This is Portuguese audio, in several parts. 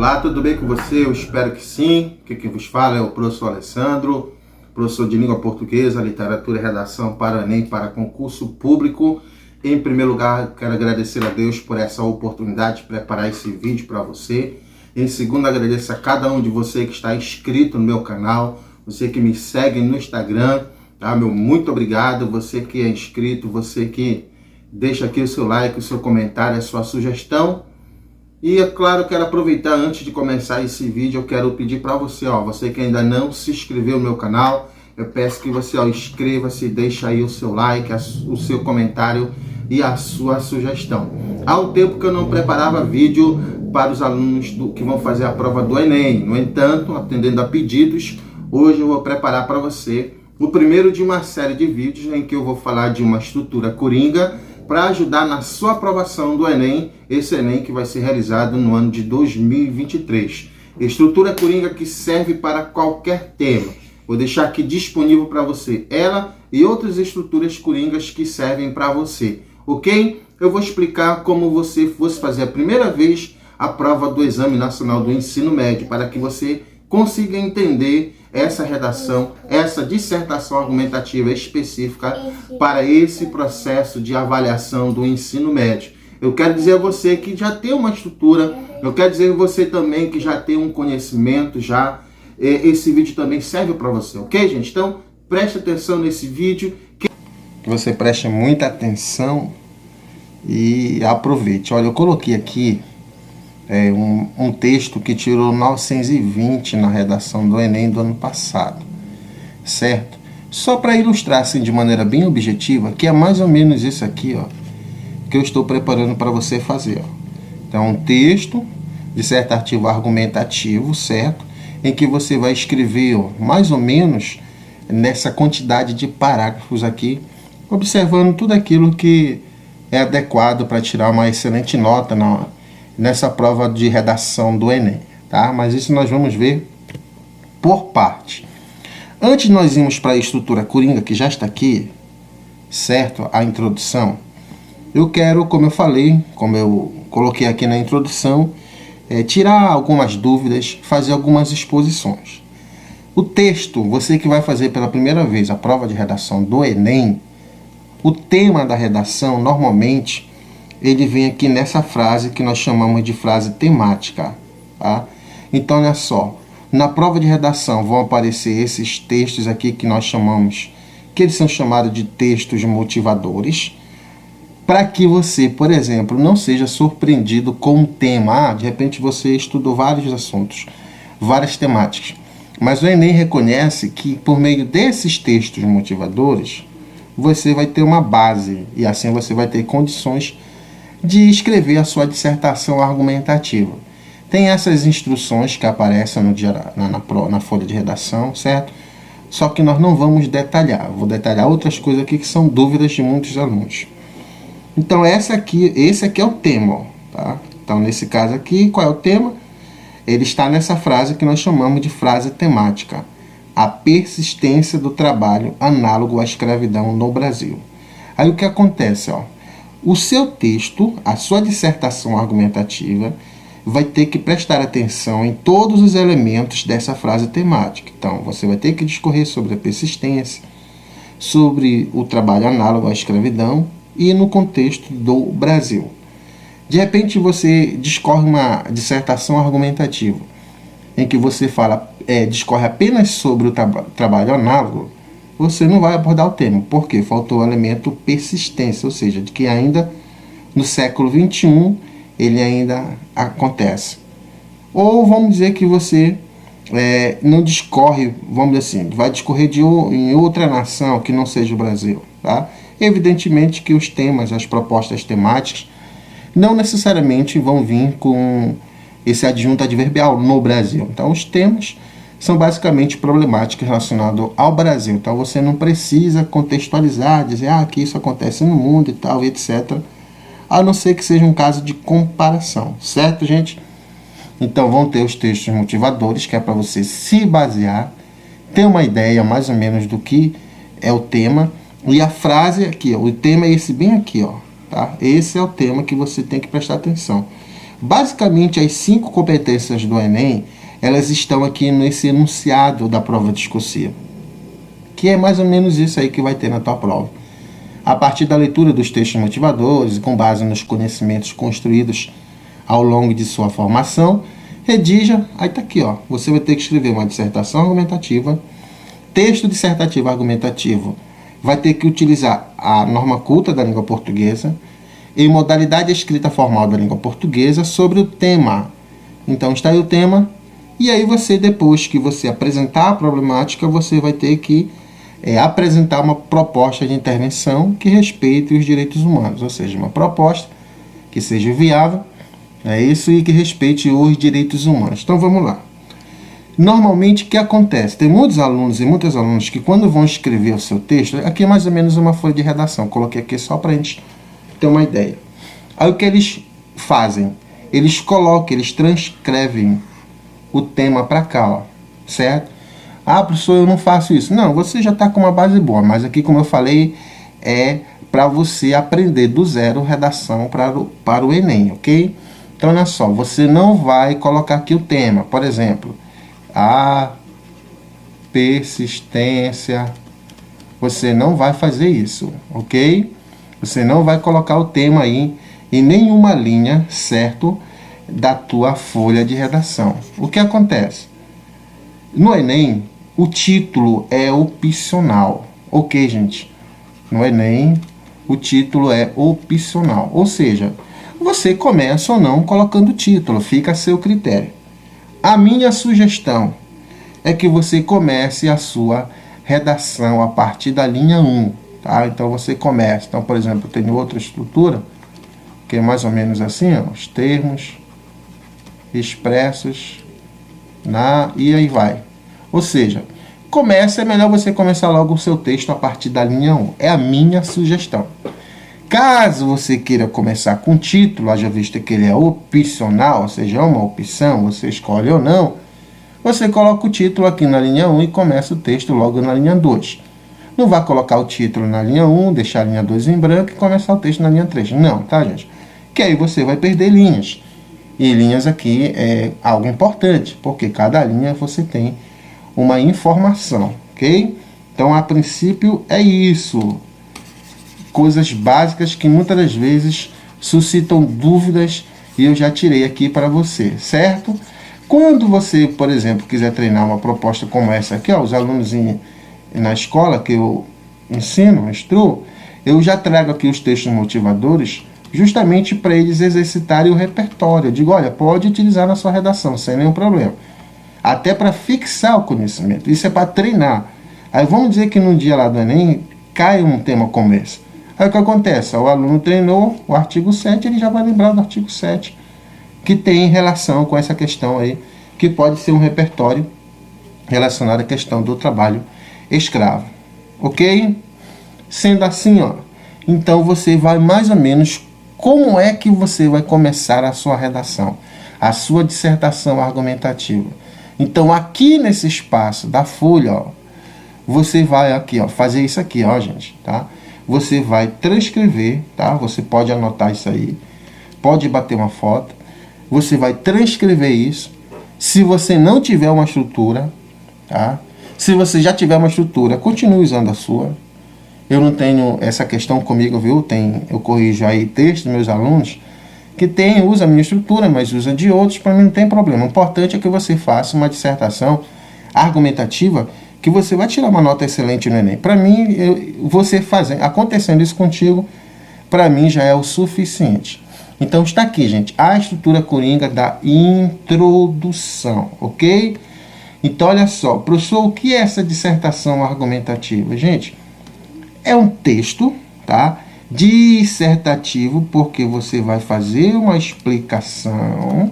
Olá, tudo bem com você? Eu espero que sim. Aqui quem vos fala é o professor Alessandro, professor de língua portuguesa, literatura e redação para o Enem, para concurso público. Em primeiro lugar, quero agradecer a Deus por essa oportunidade de preparar esse vídeo para você. Em segundo, agradeço a cada um de você que está inscrito no meu canal, você que me segue no Instagram, tá? Meu muito obrigado, você que é inscrito, você que deixa aqui o seu like, o seu comentário, a sua sugestão. E é claro, quero aproveitar antes de começar esse vídeo, eu quero pedir para você, você que ainda não se inscreveu no meu canal, eu peço que você inscreva-se, deixa aí o seu like, o seu comentário e a sua sugestão. Há um tempo que eu não preparava vídeo para os alunos que vão fazer a prova do Enem. No entanto, atendendo a pedidos, hoje eu vou preparar para você o primeiro de uma série de vídeos em que eu vou falar de uma estrutura coringa para ajudar na sua aprovação do Enem, esse Enem que vai ser realizado no ano de 2023. Estrutura coringa que serve para qualquer tema. Vou deixar aqui disponível para você ela e outras estruturas coringas que servem para você, ok? Eu vou explicar como você fosse fazer a primeira vez a prova do Exame Nacional do Ensino Médio, para que você consiga entender essa redação, essa dissertação argumentativa específica para esse processo de avaliação do ensino médio. Eu quero dizer a você que já tem uma estrutura, eu quero dizer a você também que já tem um conhecimento, esse vídeo também serve para você, ok, gente? Então, preste atenção nesse vídeo, que você preste muita atenção e aproveite. Olha, eu coloquei aqui um texto que tirou 920 na redação do Enem do ano passado, certo? Só para ilustrar assim de maneira bem objetiva, que é mais ou menos isso aqui, que eu estou preparando para você fazer. Então, um texto dissertativo argumentativo, certo? Em que você vai escrever mais ou menos nessa quantidade de parágrafos aqui, observando tudo aquilo que é adequado para tirar uma excelente nota nessa prova de redação do Enem, tá? Mas isso nós vamos ver por parte. Antes de nós irmos para a estrutura coringa, que já está aqui, certo? A introdução. Eu quero, como eu falei, como eu coloquei aqui na introdução, tirar algumas dúvidas, fazer algumas exposições. O texto, você que vai fazer pela primeira vez a prova de redação do Enem, o tema da redação, normalmente, ele vem aqui nessa frase que nós chamamos de frase temática, tá? Então, olha só, na prova de redação vão aparecer esses textos aqui que nós chamamos, que eles são chamados de textos motivadores, para que você, por exemplo, não seja surpreendido com um tema. De repente você estudou vários assuntos, várias temáticas, mas o Enem reconhece que por meio desses textos motivadores, você vai ter uma base, e assim você vai ter condições de escrever a sua dissertação argumentativa. Tem essas instruções que aparecem na folha de redação, certo? Só que nós não vamos detalhar. Vou detalhar outras coisas aqui que são dúvidas de muitos alunos. Então esse aqui é o tema, tá? Então nesse caso aqui, qual é o tema? Ele está nessa frase que nós chamamos de frase temática. A persistência do trabalho análogo à escravidão no Brasil. Aí o que acontece, o seu texto, a sua dissertação argumentativa, vai ter que prestar atenção em todos os elementos dessa frase temática. Então, você vai ter que discorrer sobre a persistência, sobre o trabalho análogo à escravidão e no contexto do Brasil. De repente, você discorre uma dissertação argumentativa, em que você discorre apenas sobre o trabalho análogo, você não vai abordar o tema, porque faltou o elemento persistência, ou seja, de que ainda no século XXI ele ainda acontece. Ou vamos dizer que você não discorre, vamos dizer assim, vai discorrer em outra nação que não seja o Brasil, tá? Evidentemente que os temas, as propostas temáticas, não necessariamente vão vir com esse adjunto adverbial no Brasil. Então os temas são basicamente problemáticas relacionadas ao Brasil. Então você não precisa contextualizar, dizer que isso acontece no mundo e tal, etc. A não ser que seja um caso de comparação, certo, gente? Então vão ter os textos motivadores, que é para você se basear, ter uma ideia mais ou menos do que é o tema. E a frase aqui, o tema é esse bem aqui, tá? Esse é o tema que você tem que prestar atenção. Basicamente, as 5 competências do Enem, elas estão aqui nesse enunciado da prova discursiva, que é mais ou menos isso aí que vai ter na tua prova. A partir da leitura dos textos motivadores e com base nos conhecimentos construídos ao longo de sua formação, redija, aí tá aqui, ó, você vai ter que escrever uma dissertação argumentativa, texto dissertativo argumentativo, vai ter que utilizar a norma culta da língua portuguesa, em modalidade escrita formal da língua portuguesa sobre o tema. Então está aí o tema, e aí você, depois que você apresentar a problemática, você vai ter que apresentar uma proposta de intervenção que respeite os direitos humanos, ou seja, uma proposta que seja viável, é isso, e que respeite os direitos humanos. Então vamos lá. Normalmente o que acontece? Tem muitos alunos e muitas alunas que quando vão escrever o seu texto, aqui é mais ou menos uma folha de redação, coloquei aqui só para a gente ter uma ideia. Aí o que eles fazem? Eles colocam, eles transcrevem o tema para cá, ó, certo? Ah, professor, eu não faço isso. Não, você já está com uma base boa, mas aqui, como eu falei, é para você aprender do zero redação para o Enem, ok? Então, olha só, você não vai colocar aqui o tema, por exemplo, a persistência, você não vai fazer isso, ok? Você não vai colocar o tema aí em nenhuma linha, certo, da tua folha de redação. O que acontece? No Enem, o título é opcional, ok, gente? No Enem, o título é opcional, ou seja, você começa ou não colocando o título, fica a seu critério. A minha sugestão é que você comece a sua redação a partir da linha 1, tá? Então você começa. Então, por exemplo, eu tenho outra estrutura, que é mais ou menos assim, ó, os termos expressos e aí vai. Ou seja, é melhor você começar logo o seu texto a partir da linha 1. É a minha sugestão. Caso você queira começar com título, haja visto que ele é opcional, ou seja, é uma opção, você escolhe ou não, você coloca o título aqui na linha 1 e começa o texto logo na linha 2. Não vai colocar o título na linha 1, deixar a linha 2 em branco e começar o texto na linha 3. Não, tá, gente? Que aí você vai perder linhas. E linhas aqui é algo importante, porque cada linha você tem uma informação, ok? Então, a princípio, é isso. Coisas básicas que muitas das vezes suscitam dúvidas e eu já tirei aqui para você, certo? Quando você, por exemplo, quiser treinar uma proposta como essa aqui, ó, os alunos na escola que eu instruo, eu já trago aqui os textos motivadores justamente para eles exercitarem o repertório. Eu digo, olha, pode utilizar na sua redação, sem nenhum problema. Até para fixar o conhecimento. Isso é para treinar. Aí vamos dizer que no dia lá do Enem cai um tema como esse. Aí o que acontece? O aluno treinou o artigo 7, ele já vai lembrar do artigo 7, que tem relação com essa questão aí, que pode ser um repertório relacionado à questão do trabalho escravo. Ok? Sendo assim, ó, então você vai mais ou menos, como é que você vai começar a sua redação, a sua dissertação argumentativa. Então aqui nesse espaço da folha, ó, você vai aqui, ó, fazer isso aqui, ó, gente, tá? Você vai transcrever, tá? Você pode anotar isso aí, pode bater uma foto, você vai transcrever isso. Se você não tiver uma estrutura, tá? Se você já tiver uma estrutura, continue usando a sua. Eu não tenho essa questão comigo, viu? Eu corrijo aí textos dos meus alunos que usa a minha estrutura, mas usa de outros, para mim não tem problema. O importante é que você faça uma dissertação argumentativa que você vai tirar uma nota excelente no Enem. Para mim, acontecendo isso contigo, para mim já é o suficiente. Então está aqui, gente, a estrutura coringa da introdução, ok? Então olha só, professor, o que é essa dissertação argumentativa? Gente, é um texto, tá? Dissertativo, porque você vai fazer uma explicação,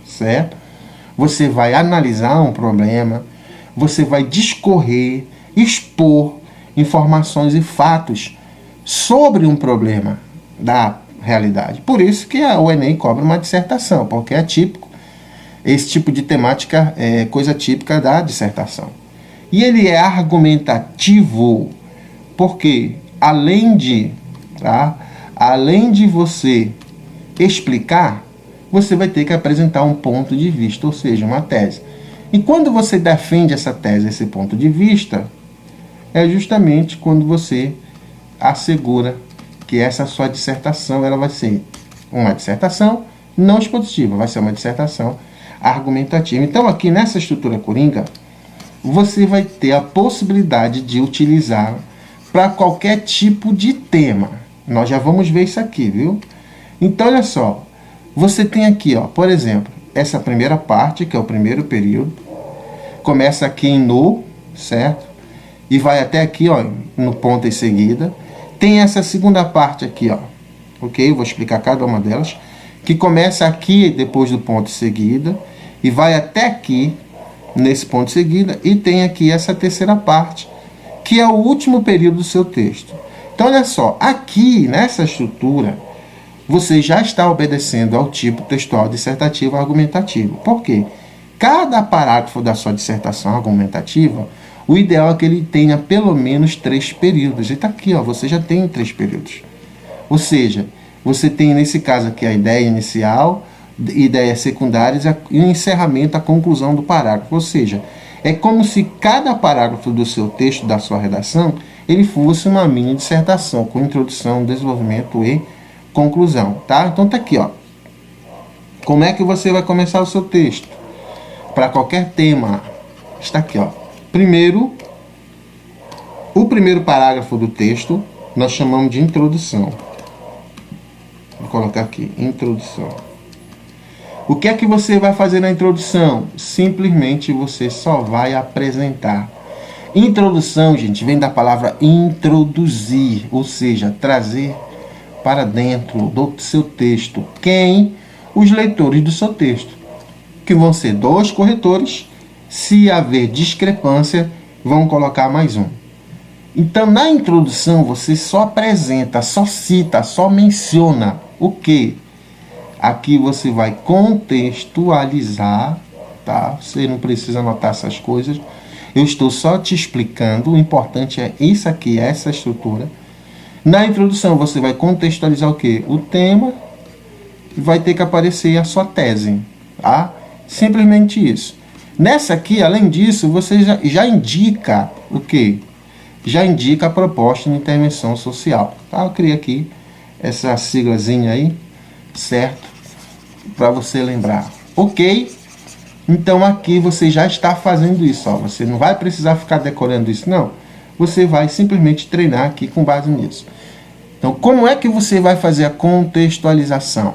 certo? Você vai analisar um problema, você vai discorrer, expor informações e fatos sobre um problema da realidade. Por isso que o Enem cobra uma dissertação, porque é típico, esse tipo de temática é coisa típica da dissertação. E ele é argumentativo, porque além de você explicar, você vai ter que apresentar um ponto de vista, ou seja, uma tese. E quando você defende essa tese, esse ponto de vista, é justamente quando você assegura que essa sua dissertação ela vai ser uma dissertação não expositiva, vai ser uma dissertação argumentativa. Então, aqui nessa estrutura coringa, você vai ter a possibilidade de utilizar para qualquer tipo de tema. Nós já vamos ver isso aqui, viu? Então, olha só. Você tem aqui, ó, por exemplo, essa primeira parte, que é o primeiro período. Começa aqui em no, certo? E vai até aqui, ó, no ponto em seguida. Tem essa segunda parte aqui, ó. Ok? Eu vou explicar cada uma delas. Que começa aqui, depois do ponto em seguida. E vai até aqui, nesse ponto em seguida. E tem aqui essa terceira parte, que é o último período do seu texto. Então, olha só. Aqui, nessa estrutura, você já está obedecendo ao tipo textual dissertativo argumentativo. Por quê? Cada parágrafo da sua dissertação argumentativa, o ideal é que ele tenha pelo menos 3 períodos. E está aqui, ó, você já tem 3 períodos. Ou seja, você tem nesse caso aqui a ideia inicial, ideias secundárias e o encerramento, a conclusão do parágrafo. Ou seja, é como se cada parágrafo do seu texto, da sua redação, ele fosse uma mini dissertação com introdução, desenvolvimento e conclusão, tá? Então tá aqui, ó. Como é que você vai começar o seu texto? Para qualquer tema. Está aqui, ó. Primeiro, o primeiro parágrafo do texto nós chamamos de introdução. Vou colocar aqui, introdução. O que é que você vai fazer na introdução? Simplesmente você só vai apresentar. Introdução, gente, vem da palavra introduzir, ou seja, trazer para dentro do seu texto. Quem? Os leitores do seu texto, que vão ser 2 corretores. Se haver discrepância, vão colocar mais um. Então, na introdução, você só apresenta, só cita, só menciona o quê? Aqui você vai contextualizar, tá? Você não precisa anotar essas coisas. Eu estou só te explicando. O importante é isso aqui, essa estrutura. Na introdução, você vai contextualizar o quê? O tema. Vai ter que aparecer a sua tese, tá? Simplesmente isso. Nessa aqui, além disso, você já indica o quê? Já indica a proposta de intervenção social. Tá? Eu criei aqui essa siglazinha aí, certo? Para você lembrar. Ok? Então aqui você já está fazendo isso. Ó. Você não vai precisar ficar decorando isso, não. Você vai simplesmente treinar aqui com base nisso. Então, como é que você vai fazer a contextualização?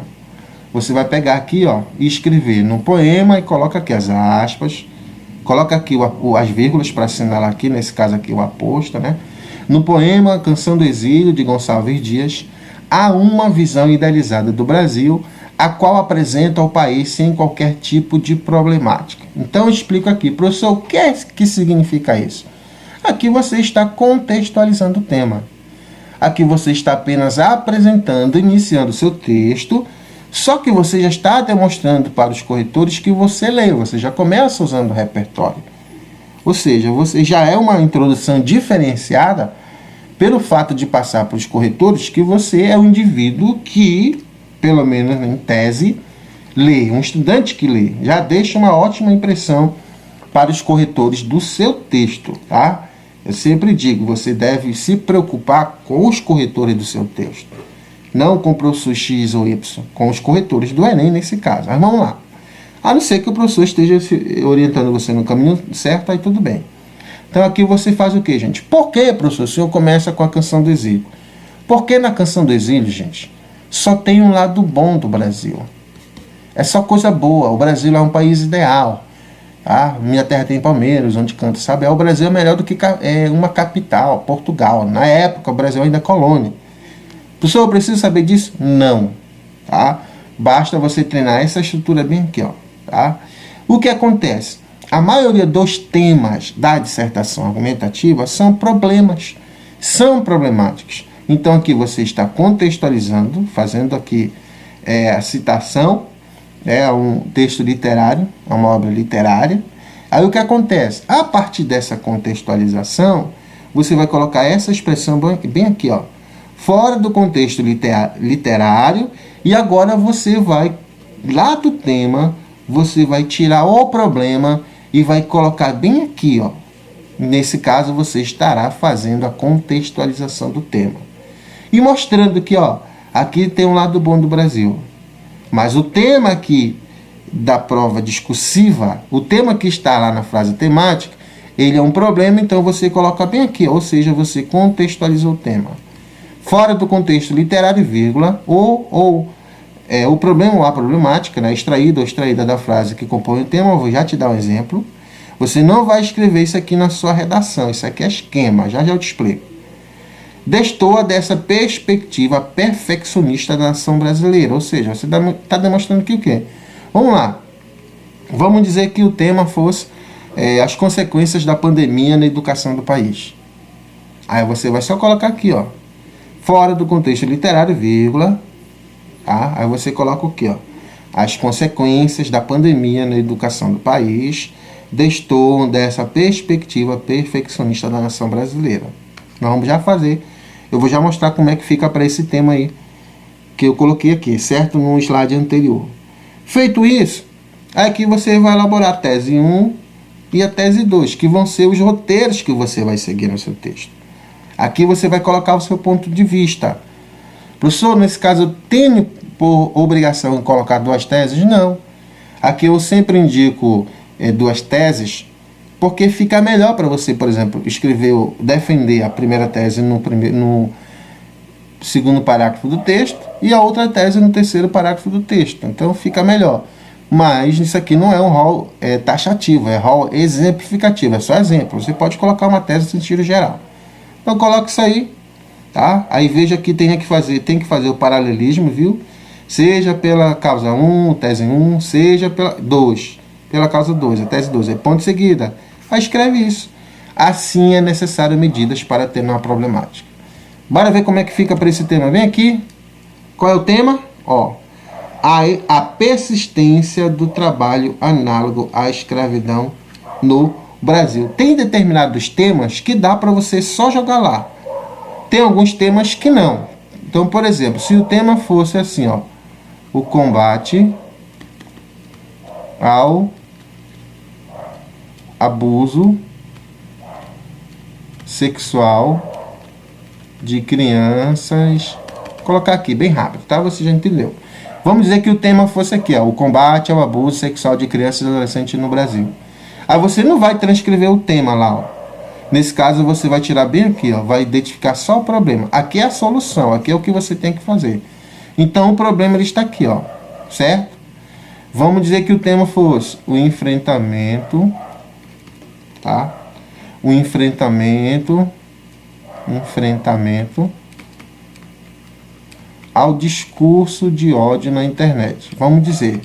Você vai pegar aqui, ó, e escrever no poema e coloca aqui as aspas, coloca aqui as vírgulas para assinalar aqui, nesse caso aqui o aposto, né? No poema Canção do Exílio, de Gonçalves Dias, há uma visão idealizada do Brasil, a qual apresenta ao país sem qualquer tipo de problemática. Então eu explico aqui, professor, o que é que significa isso? Aqui você está contextualizando o tema. Aqui você está apenas apresentando, iniciando o seu texto. Só que você já está demonstrando para os corretores que você lê, você já começa usando o repertório. Ou seja, você já é uma introdução diferenciada pelo fato de passar para os corretores que você é um indivíduo que, pelo menos em tese, lê. Um estudante que lê já deixa uma ótima impressão para os corretores do seu texto, tá? Eu sempre digo, você deve se preocupar com os corretores do seu texto. Não com o professor X ou Y, com os corretores do Enem nesse caso. Mas vamos lá. A não ser que o professor esteja orientando você no caminho certo, aí tudo bem. Então aqui você faz o quê, gente? Por que, professor, o senhor começa com a Canção do Exílio? Porque na Canção do Exílio, gente, só tem um lado bom do Brasil. É só coisa boa. O Brasil é um país ideal. Tá? Minha terra tem Palmeiras, onde canta Isabel. O Brasil é melhor do que uma capital, Portugal. Na época, o Brasil ainda é colônia. Professor, eu preciso saber disso? Não. Tá? Basta você treinar essa estrutura bem aqui. Ó, tá? O que acontece? A maioria dos temas da dissertação argumentativa são problemas. São problemáticos. Então aqui você está contextualizando, fazendo aqui a citação, um texto literário, uma obra literária. Aí o que acontece? A partir dessa contextualização, você vai colocar essa expressão bem aqui, ó, fora do contexto literário, e agora você vai lá do tema, você vai tirar o problema e vai colocar bem aqui, ó. Nesse caso, você estará fazendo a contextualização do tema. E mostrando que, ó, aqui tem um lado bom do Brasil. Mas o tema aqui da prova discursiva, o tema que está lá na frase temática, ele é um problema, então você coloca bem aqui, ou seja, você contextualizou o tema. Fora do contexto literário, vírgula, o problema ou a problemática, né, extraído ou extraída da frase que compõe o tema, eu vou já te dar um exemplo. Você não vai escrever isso aqui na sua redação, isso aqui é esquema, já eu te explico. Destoa dessa perspectiva perfeccionista da nação brasileira, ou seja, você está demonstrando que o quê? Vamos lá, vamos dizer que o tema fosse as consequências da pandemia na educação do país. Aí você vai só colocar aqui, ó, fora do contexto literário, vírgula, tá? Aí você coloca o quê, ó? As consequências da pandemia na educação do país destoam dessa perspectiva perfeccionista da nação brasileira. Nós vamos já fazer, eu vou já mostrar como é que fica para esse tema aí, que eu coloquei aqui, certo? No slide anterior. Feito isso, aqui você vai elaborar a tese 1 e a tese 2, que vão ser os roteiros que você vai seguir no seu texto. Aqui você vai colocar o seu ponto de vista. Professor, nesse caso eu tenho por obrigação de colocar 2 teses? Não. Aqui eu sempre indico 2 teses, porque fica melhor para você, por exemplo, defender a primeira tese no segundo parágrafo do texto e a outra tese no terceiro parágrafo do texto. Então fica melhor. Mas isso aqui não é um rol taxativo, é rol exemplificativo, é só exemplo. Você pode colocar uma tese no sentido geral. Então coloque isso aí, tá? Aí veja que tem que fazer o paralelismo, viu? Seja pela causa 1, tese 1, seja pela 2, pela causa 2, a tese 2, é ponto seguida. Aí escreve isso. Assim é necessário medidas para ter uma problemática. Bora ver como é que fica para esse tema. Vem aqui. Qual é o tema? Ó, a persistência do trabalho análogo à escravidão no Brasil. Tem determinados temas que dá para você só jogar lá. Tem alguns temas que não. Então, por exemplo, se o tema fosse assim, ó, o combate ao abuso sexual de crianças. Vou colocar aqui bem rápido, tá? Você já entendeu. Vamos dizer que o tema fosse aqui, ó, o combate ao abuso sexual de crianças e adolescentes no Brasil. Aí você não vai transcrever o tema lá, ó. Nesse caso você vai tirar bem aqui, ó, vai identificar só o problema. Aqui é a solução, aqui é o que você tem que fazer. Então o problema ele está aqui, ó, certo? Vamos dizer que o tema fosse o enfrentamento, tá? O enfrentamento ao discurso de ódio na internet. Vamos dizer.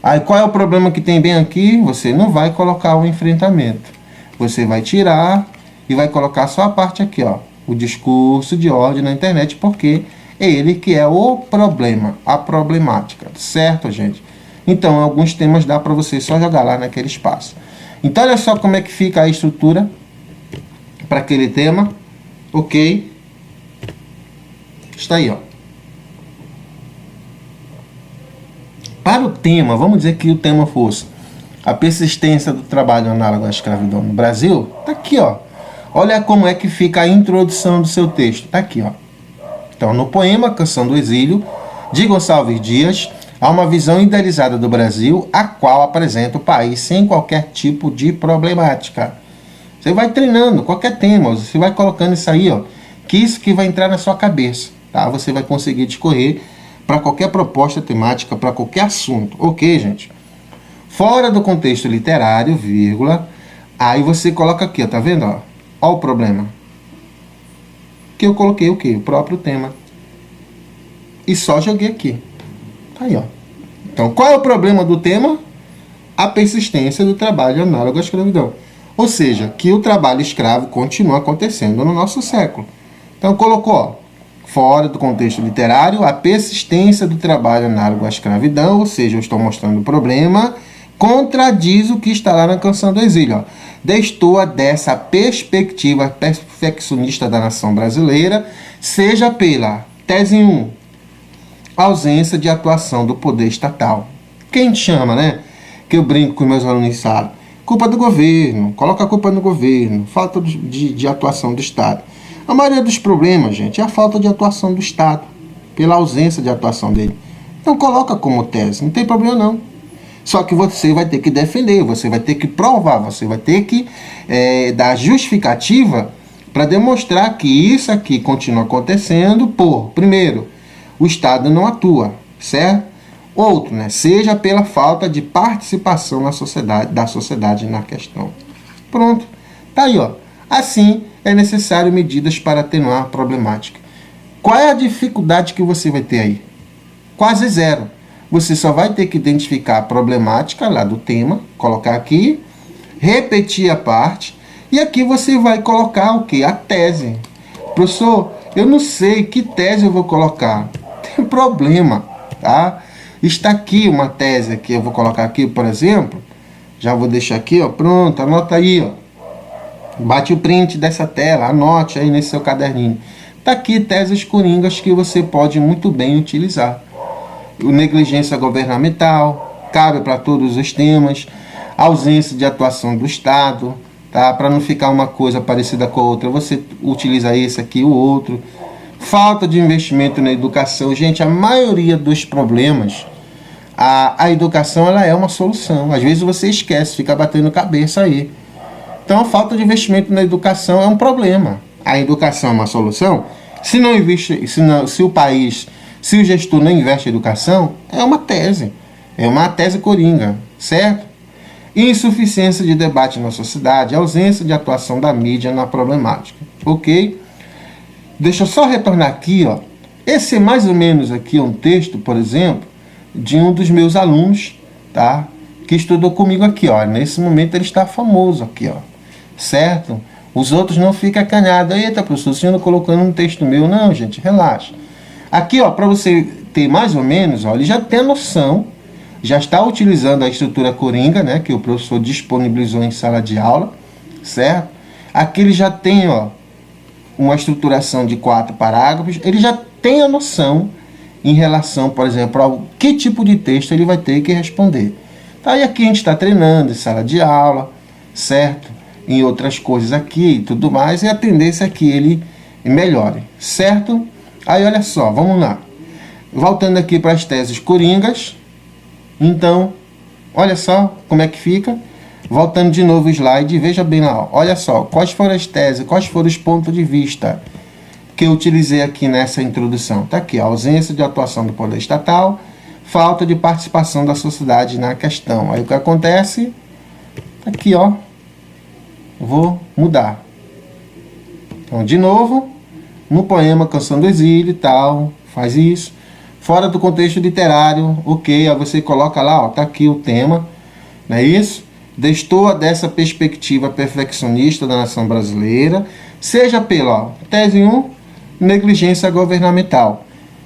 Aí qual é o problema que tem bem aqui? Você não vai colocar o enfrentamento. Você vai tirar e vai colocar só a parte aqui, ó, o discurso de ódio na internet, porque é ele que é o problema, a problemática, certo, gente? Então, alguns temas dá para você só jogar lá naquele espaço. Então, olha só como é que fica a estrutura para aquele tema. Ok. Está aí, ó. Para o tema, vamos dizer que o tema fosse a persistência do trabalho análogo à escravidão no Brasil. Está aqui, ó. Olha como é que fica a introdução do seu texto. Está aqui, ó. Então, no poema Canção do Exílio, de Gonçalves Dias, há uma visão idealizada do Brasil, a qual apresenta o país sem qualquer tipo de problemática. Você vai treinando qualquer tema, você vai colocando isso aí, ó, que isso que vai entrar na sua cabeça, tá? Você vai conseguir discorrer para qualquer proposta temática, para qualquer assunto. Ok, gente? Fora do contexto literário, vírgula, aí você coloca aqui, ó, tá vendo? Ó, ó o problema. Que eu coloquei o quê? O próprio tema. E só joguei aqui. Tá aí, ó. Então, qual é o problema do tema? A persistência do trabalho análogo à escravidão. Ou seja, que o trabalho escravo continua acontecendo no nosso século. Então, colocou, ó, fora do contexto literário, a persistência do trabalho análogo à escravidão, ou seja, eu estou mostrando o problema, contradiz o que está lá na Canção do Exílio. Ó. Destoa dessa perspectiva perfeccionista da nação brasileira, seja pela tese 1, ausência de atuação do poder estatal. Quem chama, né? Que eu brinco com meus alunos em sala. Culpa do governo, coloca a culpa no governo, falta de atuação do Estado. A maioria dos problemas, gente, é a falta de atuação do Estado, pela ausência de atuação dele. Então coloca como tese, não tem problema não. Só que você vai ter que defender, você vai ter que provar, você vai ter que dar justificativa para demonstrar que isso aqui continua acontecendo por, primeiro, o Estado não atua, certo? Outro, né, seja pela falta de participação da sociedade na questão. Pronto, tá aí, ó. Assim, é necessário medidas para atenuar a problemática. Qual é a dificuldade que você vai ter aí? Quase zero. Você só vai ter que identificar a problemática lá do tema, colocar aqui, repetir a parte, e aqui você vai colocar o quê? A tese. Professor, eu não sei que tese eu vou colocar. Tem problema, tá? Está aqui uma tese que eu vou colocar aqui, por exemplo. Já vou deixar aqui, ó, pronto, anota aí, ó. Bate o print dessa tela, anote aí nesse seu caderninho. Está aqui teses coringas que você pode muito bem utilizar. O negligência governamental, cabe para todos os temas. Ausência de atuação do Estado, tá? Para não ficar uma coisa parecida com a outra, você utiliza esse aqui, o outro. Falta de investimento na educação. Gente, a maioria dos problemas, a educação ela é uma solução. Às vezes você esquece, fica batendo cabeça aí. Então, a falta de investimento na educação é um problema. A educação é uma solução. Se não investe, se o país, se o gestor não investe em educação, é uma tese coringa, certo? Insuficiência de debate na sociedade, ausência de atuação da mídia na problemática, ok? Deixa eu só retornar aqui, ó. Esse é mais ou menos aqui um texto, por exemplo, de um dos meus alunos, tá? Que estudou comigo aqui, ó. Nesse momento ele está famoso aqui, ó. Certo? Os outros não ficam acanhados. Eita, professor, o senhor não colocou num texto meu. Não, gente, relaxa. Aqui, ó, para você ter mais ou menos, ó, ele já tem a noção, já está utilizando a estrutura coringa, né, que o professor disponibilizou em sala de aula, certo? Aqui ele já tem, ó, uma estruturação de 4 parágrafos, ele já tem a noção em relação, por exemplo, ao que tipo de texto ele vai ter que responder. Tá, e aqui a gente está treinando em sala de aula, certo? Em outras coisas aqui e tudo mais, e a tendência é que ele melhore, certo? Aí olha só, vamos lá. Voltando aqui para as teses coringas. Então, olha só como é que fica. Voltando de novo o slide, veja bem lá, ó. Olha só, quais foram as teses, quais foram os pontos de vista que eu utilizei aqui nessa introdução. Tá aqui, a ausência de atuação do poder estatal, falta de participação da sociedade na questão. Aí o que acontece? Aqui, ó. Vou mudar. Então, de novo, no poema Canção do Exílio e tal, faz isso. Fora do contexto literário, ok, aí você coloca lá, ó, tá aqui o tema, não é isso? Destoa dessa perspectiva perfeccionista da nação brasileira, seja pela, ó, tese 1, negligência governamental,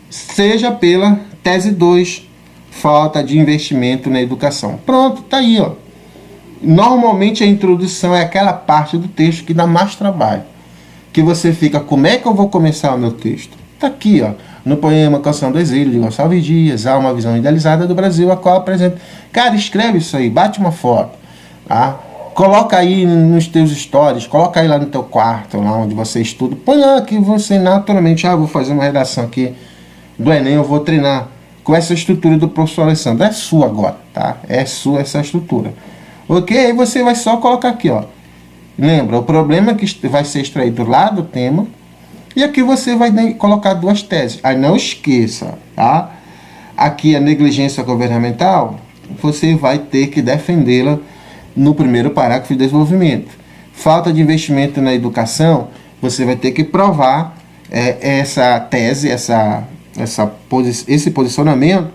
seja pela tese 2, falta de investimento na educação. Pronto, tá aí, ó. Normalmente a introdução é aquela parte do texto que dá mais trabalho. Que você fica, como é que eu vou começar o meu texto? Tá aqui, ó, no poema Canção do Exílio, de Gonçalves Dias, há uma visão idealizada do Brasil, a qual apresenta. Cara, escreve isso aí, bate uma foto, tá? Coloca aí nos teus stories, coloca aí lá no teu quarto, lá onde você estuda. Põe lá que você naturalmente, vou fazer uma redação aqui do Enem, eu vou treinar com essa estrutura do professor Alessandro. É sua agora, tá? É sua essa estrutura. Ok? Aí você vai só colocar aqui, ó. Lembra, o problema é que vai ser extraído lá do tema. E aqui você vai colocar 2 teses. Aí não esqueça, tá? Aqui a negligência governamental, você vai ter que defendê-la no primeiro parágrafo de desenvolvimento. Falta de investimento na educação, você vai ter que provar essa tese, esse posicionamento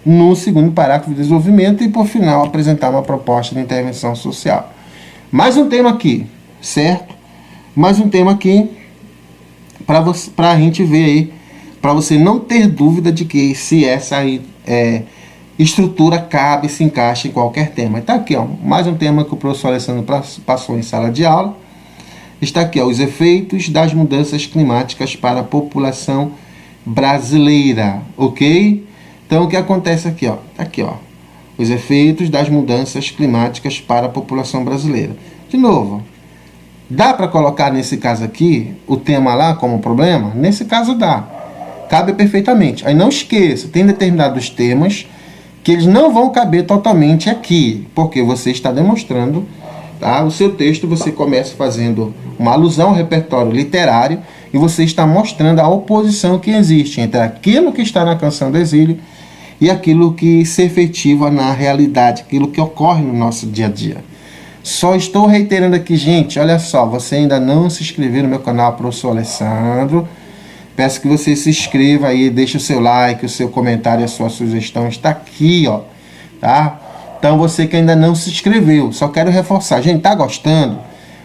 no segundo parágrafo de desenvolvimento e, por final, apresentar uma proposta de intervenção social. Mais um tema aqui, certo? Mais um tema aqui para a gente ver aí, para você não ter dúvida de que se essa estrutura cabe, se encaixa em qualquer tema. Está aqui, ó, mais um tema que o professor Alessandro passou em sala de aula. Está aqui, ó, os efeitos das mudanças climáticas para a população brasileira, ok? Então o que acontece aqui, ó? Aqui, ó. Os efeitos das mudanças climáticas para a população brasileira. De novo, dá para colocar nesse caso aqui o tema lá como problema? Nesse caso dá. Cabe perfeitamente. Aí não esqueça, tem determinados temas que eles não vão caber totalmente aqui, porque você está demonstrando, tá? O seu texto você começa fazendo uma alusão ao repertório literário e você está mostrando a oposição que existe entre aquilo que está na Canção do Exílio e aquilo que se efetiva na realidade, aquilo que ocorre no nosso dia a dia. Só estou reiterando aqui, gente, olha só, você ainda não se inscreveu no meu canal, professor Alessandro. Peço que você se inscreva aí, deixe o seu like, o seu comentário, a sua sugestão está aqui, ó, tá? Então você que ainda não se inscreveu, só quero reforçar, gente, tá gostando?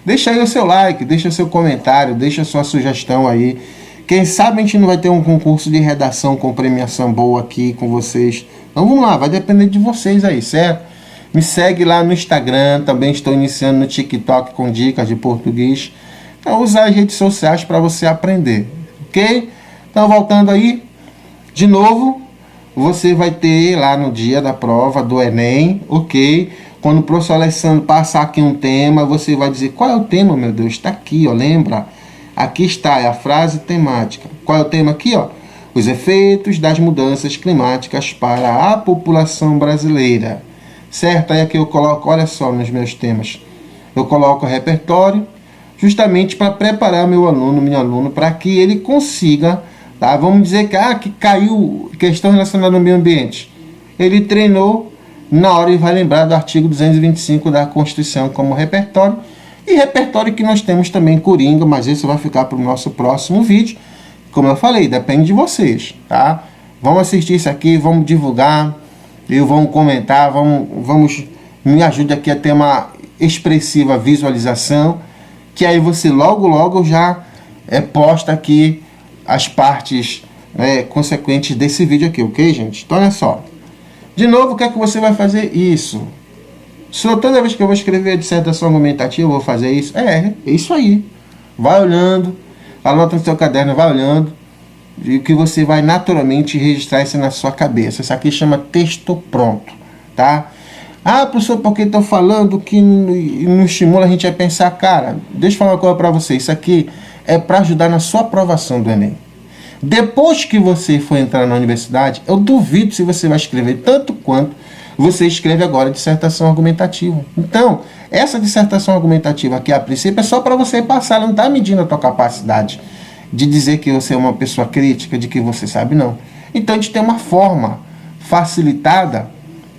Deixa aí o seu like, deixa o seu comentário, deixa a sua sugestão aí. Quem sabe a gente não vai ter um concurso de redação com premiação boa aqui com vocês. Então vamos lá, vai depender de vocês aí, certo? Me segue lá no Instagram, também estou iniciando no TikTok com dicas de português. Então usa as redes sociais para você aprender, ok? Então voltando aí, de novo, você vai ter lá no dia da prova do Enem, ok? Quando o professor Alessandro passar aqui um tema, você vai dizer, qual é o tema, meu Deus? Está aqui, ó, lembra? Aqui está, é a frase temática. Qual é o tema aqui, ó? Os efeitos das mudanças climáticas para a população brasileira. Certo? Aí aqui eu coloco, olha só, nos meus temas. Eu coloco o repertório, justamente para preparar meu aluno, minha aluna, para que ele consiga, tá? Vamos dizer que caiu questão relacionada ao meio ambiente. Ele treinou, na hora ele vai lembrar do artigo 225 da Constituição como repertório. E repertório que nós temos também coringa, mas isso vai ficar para o nosso próximo vídeo. Como eu falei, depende de vocês, tá? Vamos assistir isso aqui, vamos divulgar, e vamos comentar, vamos me ajude aqui a ter uma expressiva visualização, que aí você logo já posta aqui as partes, né, consequentes desse vídeo aqui, ok, gente? Então olha só. De novo, o que é que você vai fazer? Isso. Se toda vez que eu vou escrever a dissertação argumentativa, eu vou fazer isso? É isso aí. Vai olhando, anota no seu caderno, vai olhando, e que você vai naturalmente registrar isso na sua cabeça. Isso aqui chama texto pronto, tá? Ah, professor, porque estou falando que não estimula a gente a pensar? Cara, deixa eu falar uma coisa para você. Isso aqui é para ajudar na sua aprovação do Enem. Depois que você for entrar na universidade, eu duvido se você vai escrever tanto quanto você escreve agora dissertação argumentativa. Então, essa dissertação argumentativa aqui, a princípio, é só para você passar, ela não está medindo a tua capacidade de dizer que você é uma pessoa crítica, de que você sabe, não. Então, a gente tem uma forma facilitada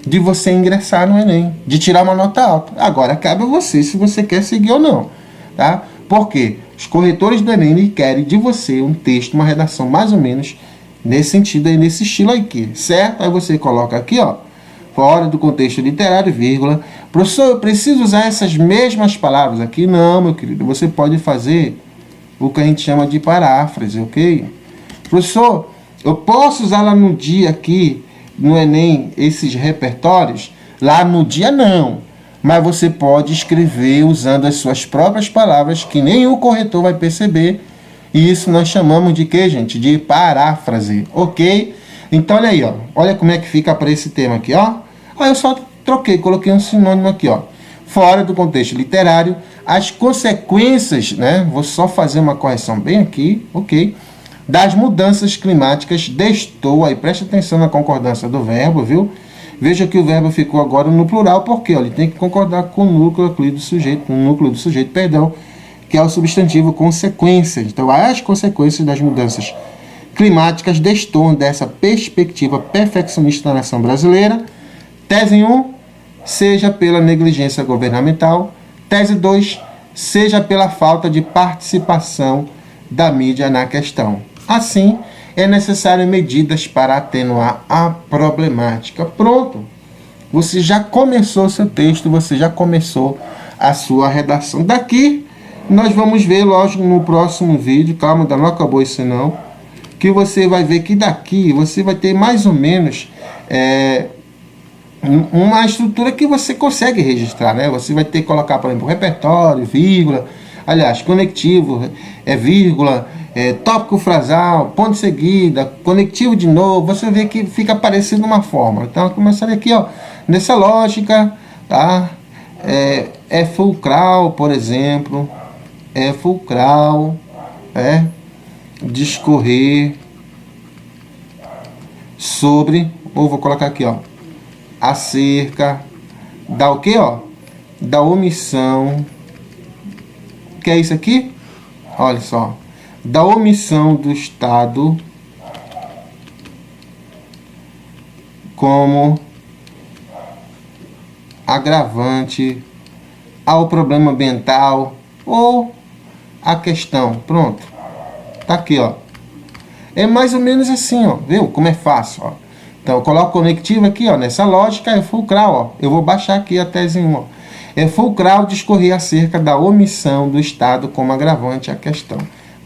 de você ingressar no Enem, de tirar uma nota alta. Agora, cabe a você se você quer seguir ou não, tá? Porque os corretores do Enem querem de você um texto, uma redação mais ou menos nesse sentido aí, nesse estilo aqui, certo? Aí você coloca aqui, ó, fora do contexto literário, vírgula. Professor, eu preciso usar essas mesmas palavras aqui? Não, meu querido, você pode fazer o que a gente chama de paráfrase, ok? Professor, eu posso usar lá no dia aqui, no Enem, esses repertórios? Lá no dia não, mas você pode escrever usando as suas próprias palavras, que nenhum corretor vai perceber, e isso nós chamamos de quê, gente? De paráfrase, ok? Então olha aí, ó, olha como é que fica para esse tema aqui, ó. Aí eu só troquei, coloquei um sinônimo aqui, ó. Fora do contexto literário, as consequências, né? Vou só fazer uma correção bem aqui, ok? Das mudanças climáticas, destoa, aí preste atenção na concordância do verbo, viu? Veja que o verbo ficou agora no plural, porque ó, ele tem que concordar com o núcleo aqui do sujeito, perdão, que é o substantivo consequências. Então, as consequências das mudanças climáticas destoam dessa perspectiva perfeccionista da nação brasileira. Tese 1, seja pela negligência governamental. Tese 2, seja pela falta de participação da mídia na questão. Assim, é necessário medidas para atenuar a problemática. Pronto. Você já começou seu texto, você já começou a sua redação. Daqui, nós vamos ver, lógico, no próximo vídeo. Calma, ainda não acabou isso não. Que você vai ver que daqui você vai ter mais ou menos uma estrutura que você consegue registrar, né? Você vai ter que colocar, por exemplo, repertório, vírgula, aliás, conectivo, vírgula, tópico frasal, ponto de seguida, conectivo de novo, você vê que fica parecido uma fórmula. Então, eu começaria aqui, ó, nessa lógica, tá? É fulcral, por exemplo, é fulcral, discorrer sobre, ou vou colocar aqui, ó, acerca da o quê, ó? Da omissão, que é isso aqui? Olha só, da omissão do Estado como agravante ao problema ambiental ou a questão. Pronto, tá aqui, ó. É mais ou menos assim, ó, viu como é fácil, ó. Então eu coloco conectivo aqui, ó, nessa lógica é fulcral, ó. Eu vou baixar aqui a tese 1, ó. É fulcral discorrer acerca da omissão do Estado como agravante à questão,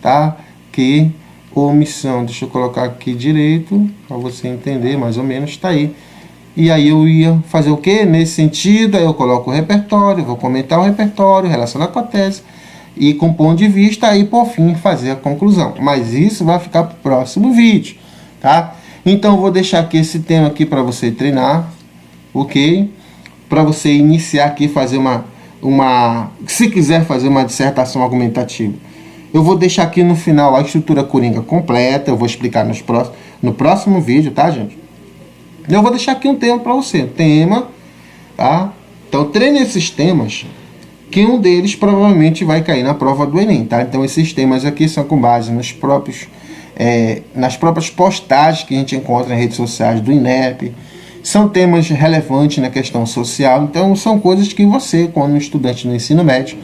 tá? Que omissão, deixa eu colocar aqui direito, para você entender mais ou menos, tá aí. E aí eu ia fazer o quê? Nesse sentido, aí eu coloco o repertório, vou comentar o repertório, relacionar com a tese, e com ponto de vista, aí por fim fazer a conclusão. Mas isso vai ficar para o próximo vídeo, tá? Então eu vou deixar aqui esse tema aqui para você treinar, ok? Para você iniciar aqui, fazer se quiser fazer uma dissertação argumentativa. Eu vou deixar aqui no final a estrutura coringa completa, eu vou explicar no próximo vídeo, tá, gente? Eu vou deixar aqui um tema para você, tema, tá? Então treine esses temas, que um deles provavelmente vai cair na prova do Enem, tá? Então esses temas aqui são com base nas próprias postagens que a gente encontra nas redes sociais do INEP, são temas relevantes na questão social, então são coisas que você, como estudante no ensino médio,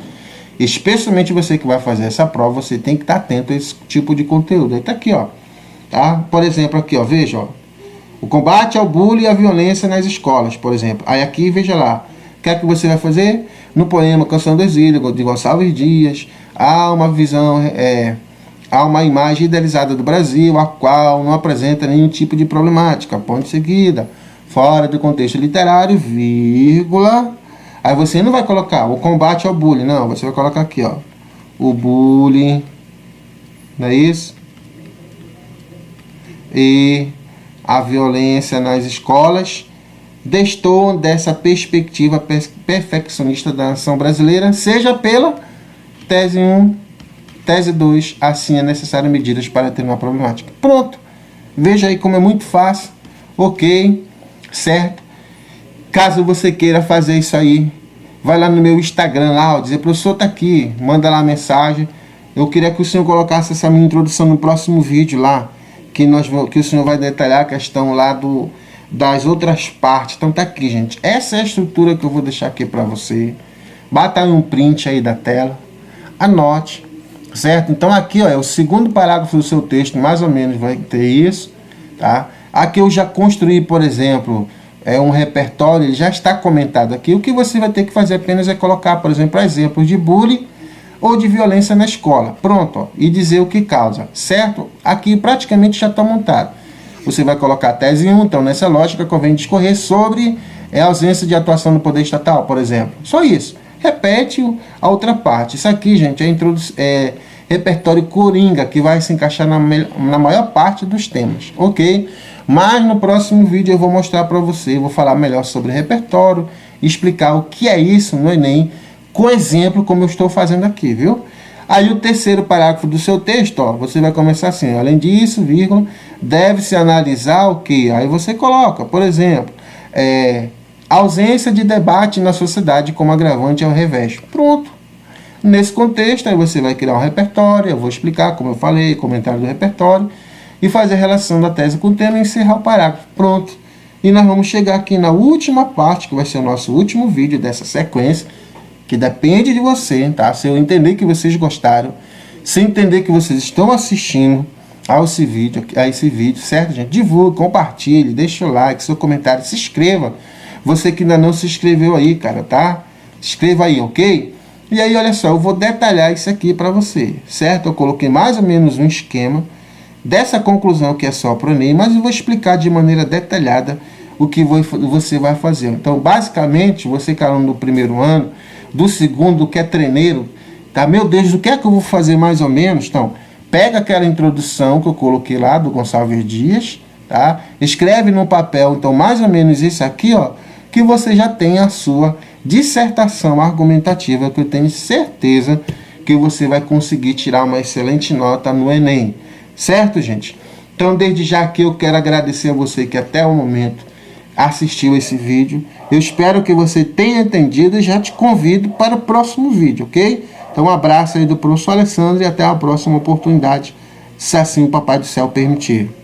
especialmente você que vai fazer essa prova, você tem que estar atento a esse tipo de conteúdo. Aí tá aqui, ó, tá? Por exemplo, aqui, ó, veja, ó, o combate ao bullying e à violência nas escolas, por exemplo. Aí aqui, veja lá, o que é que você vai fazer? No poema Canção do Exílio, de Gonçalves Dias, há uma visão, há uma imagem idealizada do Brasil, a qual não apresenta nenhum tipo de problemática, ponto de seguida, fora do contexto literário, vírgula. Aí você não vai colocar o combate ao bullying, não, você vai colocar aqui, ó, o bullying, não é isso? E a violência nas escolas destoam dessa perspectiva perfeccionista da nação brasileira, seja pela tese 1, tese 2, assim é necessário medidas para ter uma problemática. Pronto, veja aí como é muito fácil, ok, certo? Caso você queira fazer isso aí, vai lá no meu Instagram, lá, ó, dizer, professor, tá aqui, manda lá a mensagem, eu queria que o senhor colocasse essa minha introdução no próximo vídeo lá, que o senhor vai detalhar a questão lá das outras partes. Então tá aqui, gente, essa é a estrutura que eu vou deixar aqui para você. Bata um print aí da tela, anote, certo? Então aqui, ó, é o segundo parágrafo do seu texto, mais ou menos vai ter isso, tá? Aqui eu já construí, por exemplo, um repertório, ele já está comentado aqui. O que você vai ter que fazer apenas é colocar, por exemplo, exemplos de bullying ou de violência na escola. Pronto, ó, e dizer o que causa, certo? Aqui praticamente já está montado. Você vai colocar a tese 1, então nessa lógica convém discorrer sobre a ausência de atuação no poder estatal, por exemplo. Só isso. Repete a outra parte. Isso aqui, gente, é repertório coringa, que vai se encaixar na maior parte dos temas, ok? Mas no próximo vídeo eu vou mostrar para você, vou falar melhor sobre repertório, explicar o que é isso no Enem, com exemplo como eu estou fazendo aqui, viu? Aí o terceiro parágrafo do seu texto, ó, você vai começar assim, além disso, vírgula, deve-se analisar o que? Aí você coloca, por exemplo, ausência de debate na sociedade como agravante ao revés. Pronto. Nesse contexto, aí você vai criar um repertório, eu vou explicar, como eu falei, comentário do repertório, e fazer a relação da tese com o tema e encerrar o parágrafo. Pronto. E nós vamos chegar aqui na última parte, que vai ser o nosso último vídeo dessa sequência, que depende de você, tá? Se eu entender que vocês gostaram, se entender que vocês estão assistindo a esse vídeo, certo, gente? Divulgue, compartilhe, deixe o like, seu comentário, se inscreva. Você que ainda não se inscreveu aí, cara, tá? Se inscreva aí, ok? E aí, olha só, eu vou detalhar isso aqui para você, certo? Eu coloquei mais ou menos um esquema dessa conclusão que é só para o Enem, mas eu vou explicar de maneira detalhada o que você vai fazer. Então, basicamente, você que é aluno do primeiro ano, do segundo, que é treineiro, tá? Meu Deus, o que é que eu vou fazer mais ou menos? Então, pega aquela introdução que eu coloquei lá do Gonçalves Dias, tá? Escreve no papel, então, mais ou menos isso aqui, ó, que você já tem a sua dissertação argumentativa, que eu tenho certeza que você vai conseguir tirar uma excelente nota no Enem. Certo, gente? Então, desde já aqui eu quero agradecer a você que até o momento assistiu esse vídeo. Eu espero que você tenha entendido e já te convido para o próximo vídeo, ok? Então, um abraço aí do professor Alessandro e até a próxima oportunidade, se assim o Papai do Céu permitir.